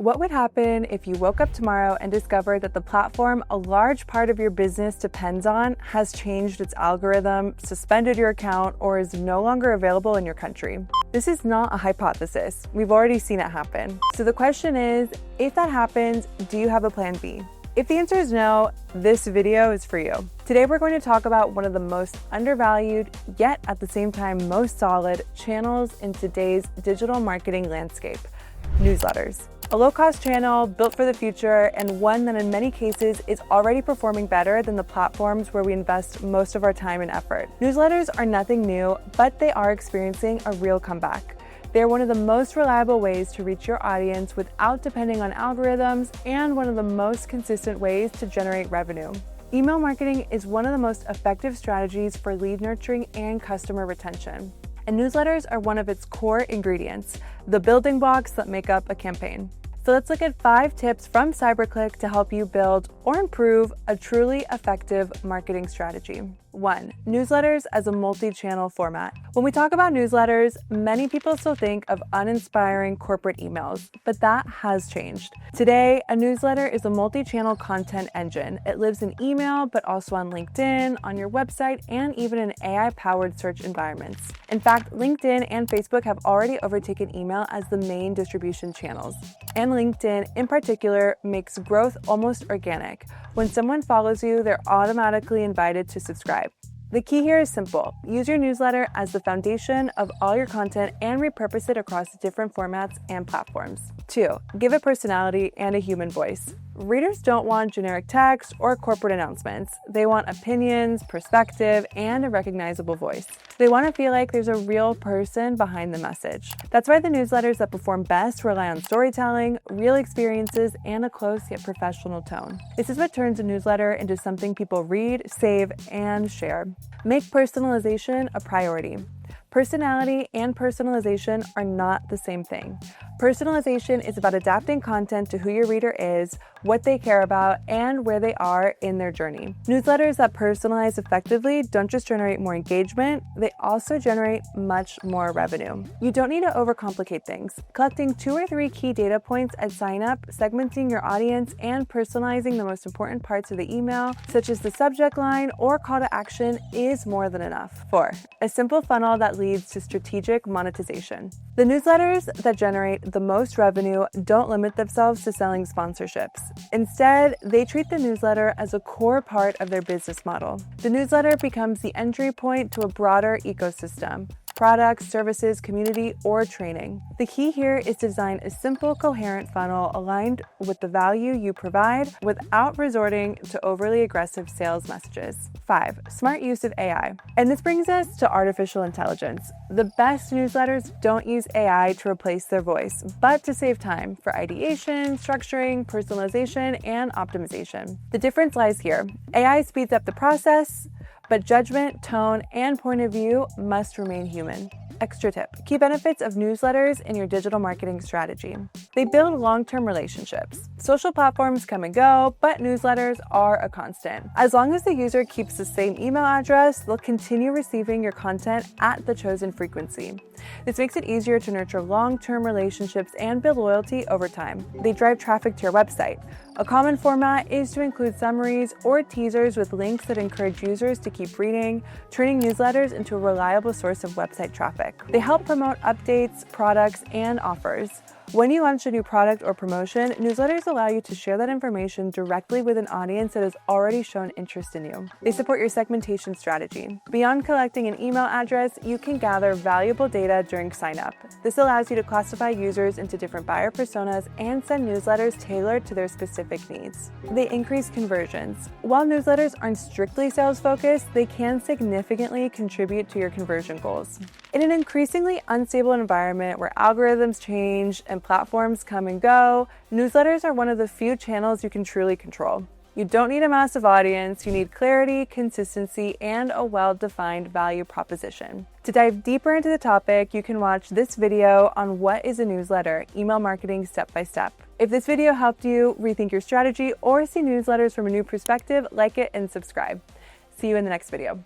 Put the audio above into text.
What would happen if you woke up tomorrow and discovered that the platform a large part of your business depends on has changed its algorithm, suspended your account, or is no longer available in your country? This is not a hypothesis. We've already seen it happen. So the question is, if that happens, do you have a plan B? If the answer is no, this video is for you. Today we're going to talk about one of the most undervalued, yet at the same time most solid channels in today's digital marketing landscape: newsletters. A low-cost channel built for the future, and one that in many cases is already performing better than the platforms where we invest most of our time and effort. Newsletters are nothing new, but they are experiencing a real comeback. They're one of the most reliable ways to reach your audience without depending on algorithms, and one of the most consistent ways to generate revenue. Email marketing is one of the most effective strategies for lead nurturing and customer retention. And newsletters are one of its core ingredients, the building blocks that make up a campaign. So let's look at 5 tips from Cyberclick to help you build or improve a truly effective marketing strategy. 1. Newsletters as a multi-channel format. When we talk about newsletters, many people still think of uninspiring corporate emails, but that has changed. Today, a newsletter is a multi-channel content engine. It lives in email, but also on LinkedIn, on your website, and even in AI-powered search environments. In fact, LinkedIn and Facebook have already overtaken email as the main distribution channels. And LinkedIn, in particular, makes growth almost organic. When someone follows you, they're automatically invited to subscribe. The key here is simple. Use your newsletter as the foundation of all your content and repurpose it across different formats and platforms. 2. Give it personality and a human voice. Readers don't want generic text or corporate announcements. They want opinions, perspective, and a recognizable voice. They want to feel like there's a real person behind the message. That's why the newsletters that perform best rely on storytelling, real experiences, and a close yet professional tone. This is what turns a newsletter into something people read, save, and share. Make personalization a priority. Personality and personalization are not the same thing. Personalization is about adapting content to who your reader is, what they care about, and where they are in their journey. Newsletters that personalize effectively don't just generate more engagement, they also generate much more revenue. You don't need to overcomplicate things. Collecting 2 or 3 key data points at sign up, segmenting your audience, and personalizing the most important parts of the email, such as the subject line or call to action, is more than enough. 4. A simple funnel that leads to strategic monetization. The newsletters that generate the most revenue don't limit themselves to selling sponsorships. Instead, they treat the newsletter as a core part of their business model. The newsletter becomes the entry point to a broader ecosystem: products, services, community, or training. The key here is to design a simple, coherent funnel aligned with the value you provide without resorting to overly aggressive sales messages. 5. Smart use of AI. And this brings us to artificial intelligence. The best newsletters don't use AI to replace their voice, but to save time for ideation, structuring, personalization, and optimization. The difference lies here. AI speeds up the process, but judgment, tone, and point of view must remain human. Extra tip: key benefits of newsletters in your digital marketing strategy. They build long-term relationships. Social platforms come and go, but newsletters are a constant. As long as the user keeps the same email address, they'll continue receiving your content at the chosen frequency. This makes it easier to nurture long-term relationships and build loyalty over time. They drive traffic to your website. A common format is to include summaries or teasers with links that encourage users to keep reading, turning newsletters into a reliable source of website traffic. They help promote updates, products, and offers. When you launch a new product or promotion, newsletters allow you to share that information directly with an audience that has already shown interest in you. They support your segmentation strategy. Beyond collecting an email address, you can gather valuable data during sign-up. This allows you to classify users into different buyer personas and send newsletters tailored to their specific needs. They increase conversions. While newsletters aren't strictly sales-focused, they can significantly contribute to your conversion goals. In an increasingly unstable environment where algorithms change and platforms come and go, newsletters are one of the few channels you can truly control. You don't need a massive audience, you need clarity, consistency, and a well-defined value proposition. To dive deeper into the topic, you can watch this video on what is a newsletter, email marketing step by step. If this video helped you rethink your strategy or see newsletters from a new perspective, like it and subscribe. See you in the next video.